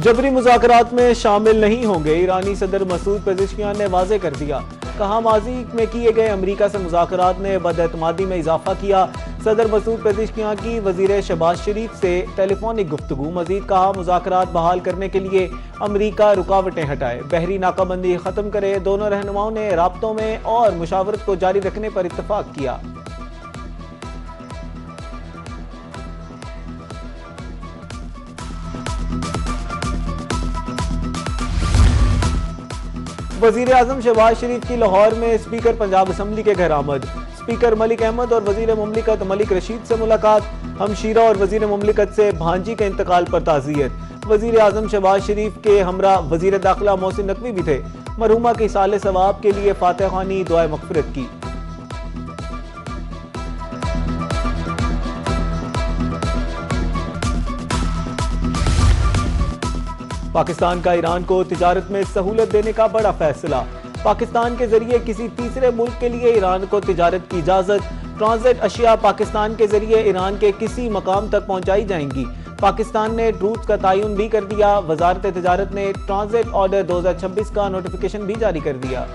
जबरी मुज़ाकरात में शामिल नहीं होंगे। ईरानी सदर मसूद पेज़ेश्कियान ने वाज़े कर दिया। कहा, माजी में किए गए अमरीका से मुज़ाकरात ने बदएतमादी में इजाफा किया। सदर मसूद पेज़ेश्कियान की वज़ीर शहबाज शरीफ से टेलीफोनिक गुफ्तगू। मजीद कहा, मुज़ाकरात बहाल करने के लिए अमरीका रुकावटें हटाए, बहरी नाकाबंदी खत्म करे। दोनों रहनुमाओं ने राब्तों में और मुशावरत को जारी रखने पर इत्तफाक किया। वजीर आजम शहबाज शरीफ की लाहौर में स्पीकर पंजाब असम्बली के घर आमद। स्पीकर मलिक अहमद और वजीर मुमलिकत मलिक रशीद से मुलाकात। हमशीरा और वजीर मुमलिकत से भांजी के इंतकाल पर ताज़ियत। वजीर आजम शहबाज शरीफ के हमरा वजीर दाखिला मोहसिन नकवी भी थे। मरहुमा के साले सवाब के लिए फातिहा ख्वानी दुआए मग़फ़िरत की। पाकिस्तान का ईरान को तिजारत में सहूलत देने का बड़ा फैसला। पाकिस्तान के जरिए किसी तीसरे मुल्क के लिए ईरान को तिजारत की इजाजत। ट्रांजिट अशिया पाकिस्तान के जरिए ईरान के किसी मकाम तक पहुंचाई जाएंगी। पाकिस्तान ने रूट्स का तयन भी कर दिया। वजारत तिजारत ने ट्रांजिट ऑर्डर 2026 का नोटिफिकेशन भी जारी कर दिया।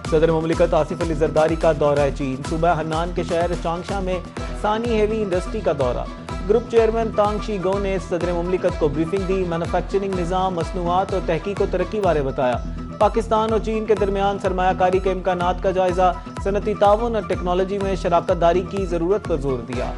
सदर मुमलिकत आसिफ अली जरदारी का दौरा चीन। सूबा हन्नान के शहर चांगशा में सानी हेवी इंडस्ट्री का दौरा। Group chairman Thang she go ने सदर मुमलिकत को ब्रीफिंग दी। मैन्युफैक्चरिंग निज़ाम, मसनूआत और तहकीक और तरक्की बारे बताया। पाकिस्तान और चीन के दरमियान सरमायाकारी के इम्कानात का जायजा। सनती ताउन और टेक्नोलॉजी में शराकत दारी की जरूरत पर जोर दिया।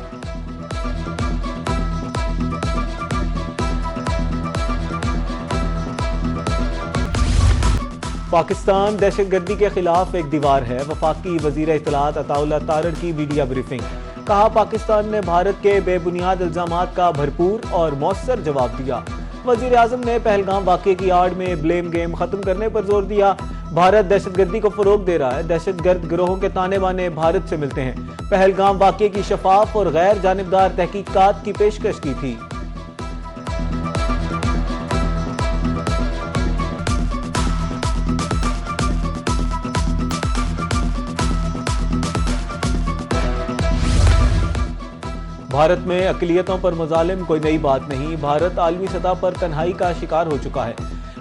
पाकिस्तान दहशतगर्दी के खिलाफ एक दीवार है। वफाकी वजीर इत्तलात अताउल्लाह तारड़ की मीडिया ब्रीफिंग। कहा, पाकिस्तान ने भारत के बेबुनियाद इल्जामात का भरपूर और मौसर जवाब दिया। वजीर आजम ने पहलगाम वाक़े की आड़ में ब्लेम गेम खत्म करने पर जोर दिया। भारत दहशतगर्दी को फरोग दे रहा है। दहशतगर्द गिरोहों के ताने बाने भारत से मिलते हैं। पहलगाम वाक़े की शफाफ और गैर जानिबदार तहकीकात की पेशकश की थी। भारत में अक़लियतों पर मुज़ालिम कोई नई बात नहीं। भारत आलमी सतह पर तन्हाई का शिकार हो चुका है।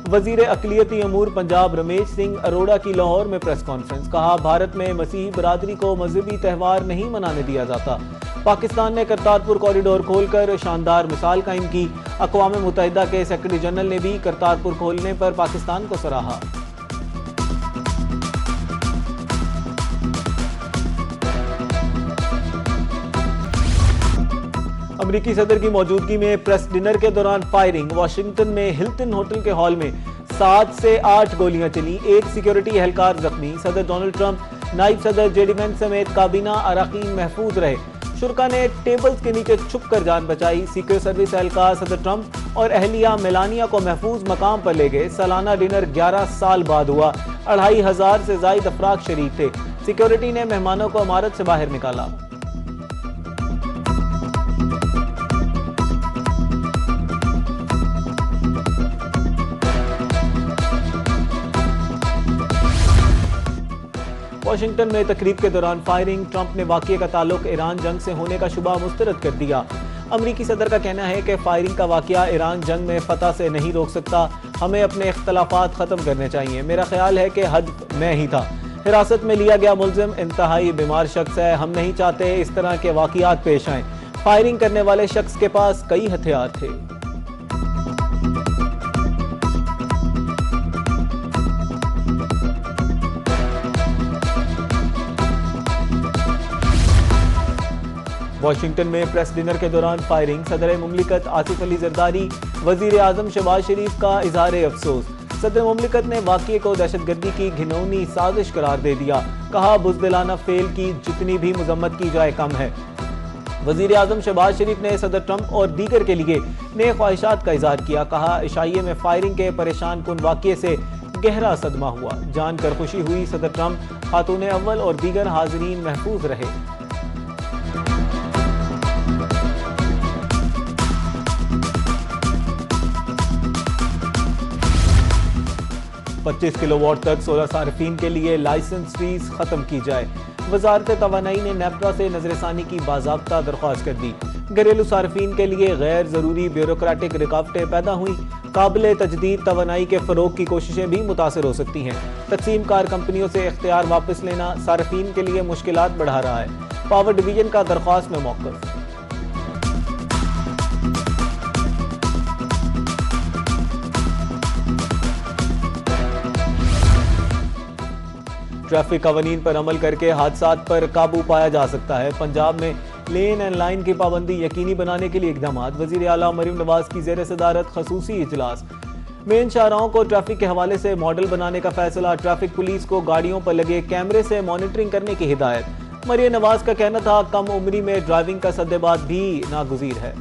वजीर अक़लियती अमूर पंजाब रमेश सिंह अरोड़ा की लाहौर में प्रेस कॉन्फ्रेंस। कहा, भारत में मसीही बरादरी को मजहबी त्यौहार नहीं मनाने दिया जाता। पाकिस्तान ने करतारपुर कॉरिडोर खोलकर शानदार मिसाल कायम की। अक़वाम मुत्तहिदा के सेक्रेटरी जनरल ने भी करतारपुर खोलने पर पाकिस्तान को सराहा। अमेरिकी सदर की मौजूदगी में प्रेस डिनर के दौरान फायरिंग। वाशिंगटन में हिल्टन होटल के हॉल में 7 से 8 गोलियां चली। एक सिक्योरिटी एहलकार जख्मी। सदर डोनाल्ड ट्रंप, नायब सदर जेडी वेंस समेत काबीना अरकान महफूज रहे। शुरा ने टेबल्स के नीचे छुप कर जान बचाई। सीक्रेट सर्विस एहलकार सदर ट्रंप और अहलिया मेलानिया को महफूज मकाम पर ले गए। सालाना डिनर 11 साल बाद हुआ। 2500 से जायद अफराद शरीक थे। सिक्योरिटी ने मेहमानों को इमारत से बाहर निकाला। वाशिंगटन में तकरीब के दौरान फायरिंग। ट्रंप ने वाक़ये का ताल्लुक ईरान जंग से होने का शुबा मुस्तरद कर दिया। अमरीकी सदर का कहना है कि फायरिंग का वाक़या ईरान जंग में फतह से नहीं रोक सकता। हमें अपने इख्तलाफात ख़त्म करने चाहिए। मेरा ख्याल है कि हद मैं ही था। हिरासत में लिया गया मुलजिम इंतहाई बीमार शख्स है। हम नहीं चाहते इस तरह के वाक़यात पेश आएँ। फायरिंग करने वाले शख्स के पास कई हथियार थे। वाशिंगटन में प्रेस डिनर के दौरान फायरिंग। सदर मुमलिकत आसिफ अली जरदारी, वजीर आजम शहबाज शरीफ का इजहार अफसोस। सदर मुमलिकत ने वाक़ये को दहशतगर्दी की घिनौनी साजिश करार दे दिया। कहा, बुज़दिलाना फेल की जितनी भी मजम्मत की जाए कम है। वजीर आजम शहबाज शरीफ ने सदर ट्रंप और दीगर के लिए नए ख्वाहिशात का इजहार किया। कहा, इशाइये में फायरिंग के परेशान कुन वाक़ये से गहरा सदमा हुआ। जानकर खुशी हुई। सदर ट्रंप, खातून अव्वल और दीगर हाज़रीन महफूज रहे। 25 किलोवाट तक सोलर सार्फिन के लिए लाइसेंस फीस खत्म की जाए। वजारत तवानाई ने नेप्रा से नजरसानी की बाज़ाब्ता दरख्वास्त कर दी। घरेलू सार्फिन के लिए गैर जरूरी ब्यूरोक्रेटिक रुकावटें पैदा हुई। काबिल तजदीद तवानाई के फरोग की कोशिशें भी मुतासर हो सकती हैं। तकसीम कार कंपनियों से इख्तियार वापस लेना सार्फिन के लिए मुश्किलात बढ़ा रहा है। पावर डिवीजन का दरख्वास्त में मौक़िफ़। ट्रैफिक कवानीन पर अमल करके हादसात पर काबू पाया जा सकता है। पंजाब में लेन एंड लाइन की पाबंदी यकीनी बनाने के लिए इकदाम। वज़ीर आला मरीम नवाज की ज़ेर सदारत खसूसी इजलास। मेन शाहराहों को ट्रैफिक के हवाले से मॉडल बनाने का फैसला। ट्रैफिक पुलिस को गाड़ियों पर लगे कैमरे से मॉनिटरिंग करने की हिदायत। मरीम नवाज का कहना था कम उम्री में ड्राइविंग का सद्देबात भी नागुज़ीर है।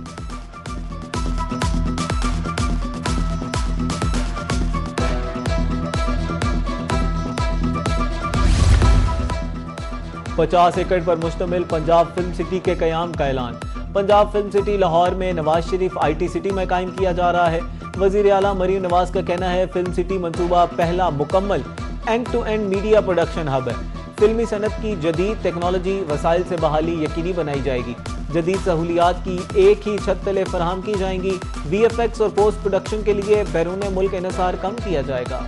पचास एकड़ पर मुश्तमिल पंजाब फिल्म सिटी के क़याम का ऐलान। पंजाब फिल्म सिटी लाहौर में नवाज शरीफ IT सिटी में कायम किया जा रहा है। वज़ीर आला मरीम नवाज का कहना है फिल्म सिटी मंसूबा पहला मुकम्मल end to end media production hub है। फिल्मी सनत की जदीद टेक्नोलॉजी वसाइल से बहाली यकीनी बनाई जाएगी। जदीद सहूलियात की एक ही छत तले फराहम की जाएंगी। VFX और पोस्ट प्रोडक्शन के लिए बैरून मुल्क इन्हिसार कम किया जाएगा।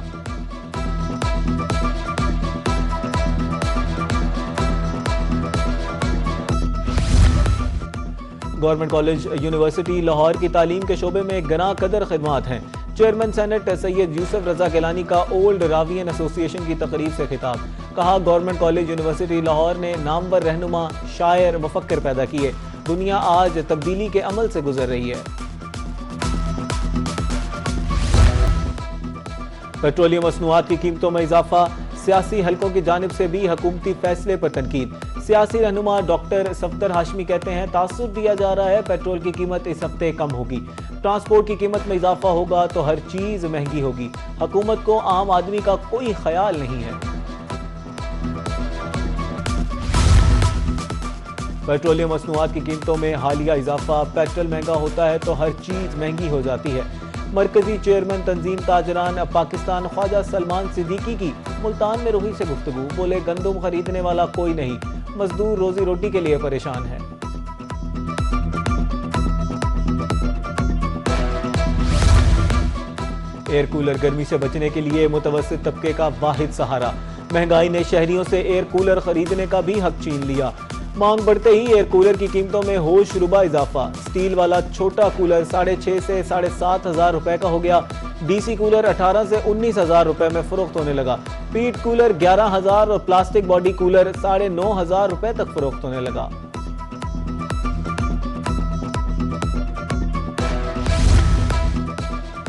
गवर्नमेंट कॉलेज यूनिवर्सिटी लाहौर की तालीम के शोबे में गना कदर खिदमात हैं। चेयरमैन सेनेट सैयद यूसुफ रजा गिलानी का ओल्ड रावियन एसोसिएशन की तकरीब से खिताब। कहा गवर्नमेंट कॉलेज यूनिवर्सिटी लाहौर ने नामवर रहनुमा, शायर, मुफक्किर पैदा किए। दुनिया आज तब्दीली के अमल से गुजर रही है। पेट्रोलियम मसनूआत की कीमतों में इजाफा। सियासी हलकों की जानिब से भी हुकूमती फैसले पर तनकीद। सियासी रहनुमा डॉक्टर सफदर हाशमी कहते हैं तासुर दिया जा रहा है पेट्रोल की कीमत इस हफ्ते कम होगी। ट्रांसपोर्ट की कीमत में इजाफा होगा तो हर चीज महंगी होगी। हुकूमत को आम आदमी का कोई ख्याल नहीं है। पेट्रोलियम मसनूआत की कीमतों में हालिया इजाफा। पेट्रोल महंगा होता है तो हर चीज महंगी हो जाती है। मरकजी चेयरमैन तंजीम ताजरान पाकिस्तान ख्वाजा सलमान सिद्दीकी की मुल्तान में रुही से गुफ्तगू। बोले गंदम खरीदने वाला कोई नहीं, मजदूर रोजी रोटी के लिए परेशान है। एयर कूलर गर्मी से बचने के लिए मुतवस्सित तबके का वाहिद सहारा। महंगाई ने शहरियों से एयर कूलर खरीदने का भी हक छीन लिया। मांग बढ़ते ही एयर कूलर की कीमतों में होश रुबा इजाफा। स्टील वाला छोटा कूलर 6,500 से 7,500 रुपए का हो गया। DC कूलर 18 से 19,000 रुपए में फरोख्त होने लगा। पीट कूलर 11,000 और प्लास्टिक बॉडी कूलर 9,500 रुपए तक फरोख्त होने लगा।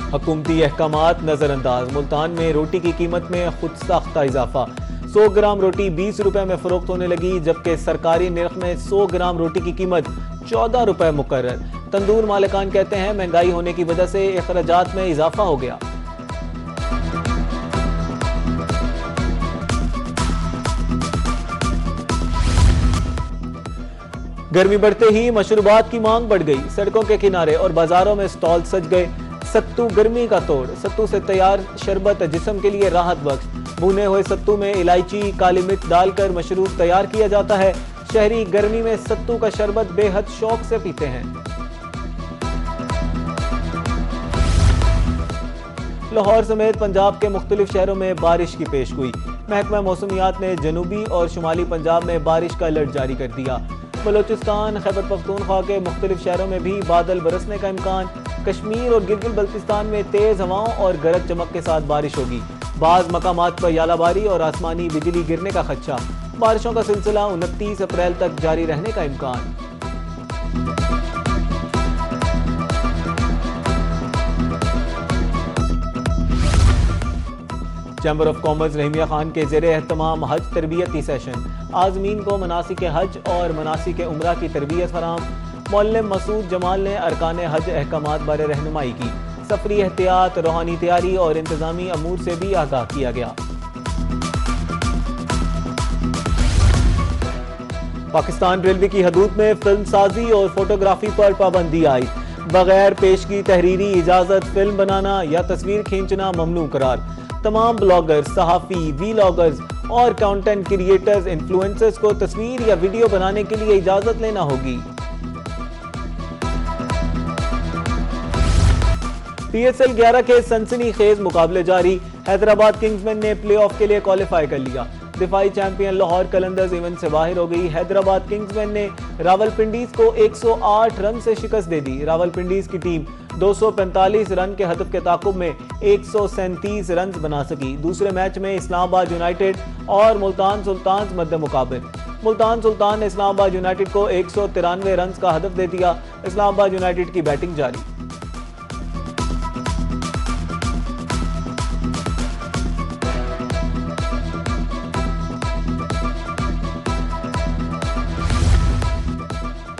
हुकूमती अहकामात नजरअंदाज। मुल्तान में रोटी की कीमत में खुद साख्ता इजाफा। 100 ग्राम रोटी 20 रुपए में फरोख्त होने लगी, जबकि सरकारी निर्ख में 100 ग्राम रोटी की कीमत 14 रुपए मुकर्रर। तंदूर मालिकान कहते हैं महंगाई होने की वजह से अखराजात में इजाफा हो गया। गर्मी बढ़ते ही मशरूबात की मांग बढ़ गई। सड़कों के किनारे और बाजारों में स्टॉल सज गए। सत्तू गर्मी का तोड़। सत्तू से तैयार शरबत जिस्म के लिए राहत बख्श। भुने हुए सत्तू में इलायची, काली मिर्च डालकर मशरूब तैयार किया जाता है। शहरी गर्मी में सत्तू का शरबत बेहद शौक से पीते हैं। लाहौर समेत पंजाब के मुख्तलिफ शहरों में बारिश की पेशगोई। महकमा मौसमियात ने जनूबी और शुमाली पंजाब में बारिश का अलर्ट जारी कर दिया। बलोचिस्तान, खैबर पख्तूनख्वा के मुख्तलिफ शहरों में भी बादल बरसने का इम्कान। कश्मीर और गिलगित बल्तिस्तान में तेज हवाओं और गरज चमक के साथ बारिश होगी। बाज़ मकामात पर यालाबारी और आसमानी बिजली गिरने का खदशा। बारिशों का सिलसिला 29 अप्रैल तक जारी रहने का इम्कान। Chamber of commerce Rahimiya Khan के ज़ेरे एहतमाम हज तरबियती सेशन। आज़मीन को मनासिक हज और मनासिक उम्रा की तरबियत फराम। मौल्लम मसूद जमाल ने अरकान हज अहकामात बारे रहनुमाई की। सफरी एहतियात, रूहानी तैयारी और इंतजामी अमूर से भी आगाह किया गया। पाकिस्तान रेलवे की हदूद में फिल्म साजी और फोटोग्राफी पर पाबंदी आई। बगैर पेशगी तहरीरी इजाजत फिल्म बनाना या तस्वीर खींचना ममनू करार। तमाम ब्लॉगर्स, सहाफ़ी, वीलॉगर्स और कंटेंट क्रिएटर्स इन्फ्लुएंसर्स को तस्वीर या वीडियो बनाने के लिए इजाजत लेना होगी। PSL 11 के सनसनीखेज मुकाबले जारी। हैदराबाद किंग्समैन ने प्लेऑफ के लिए क्वालिफाई कर लिया। दिफाई चैंपियन लाहौर कलंदर्स इवेंट से बाहर हो गई। हैदराबाद किंग्समैन ने रावलपिंडीज को 108 रन से शिकस्त दे दी। रावलपिंडीज की टीम 245 रन के हदफ के ताकुब में 137 रन बना सकी। दूसरे मैच में इस्लामाबाद यूनाइटेड और मुल्तान सुल्तान मध्य मुकाबले। मुल्तान सुल्तान ने इस्लामाबाद यूनाइटेड को 193 रन का हदफ दे दिया। इस्लामाबाद यूनाइटेड की बैटिंग जारी।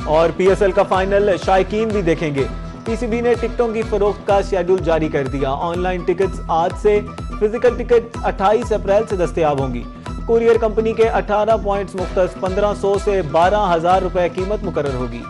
और PSL का फाइनल शायकीन भी देखेंगे। PCB ने टिकटों की फरोख्त का शेड्यूल जारी कर दिया। ऑनलाइन टिकट्स आज से, फिजिकल टिकट 28 अप्रैल से दस्तयाब होंगी। कुरियर कंपनी के 18 पॉइंट्स मुख्तस 1500 से 12,000 रुपए कीमत मुकर्रर होगी।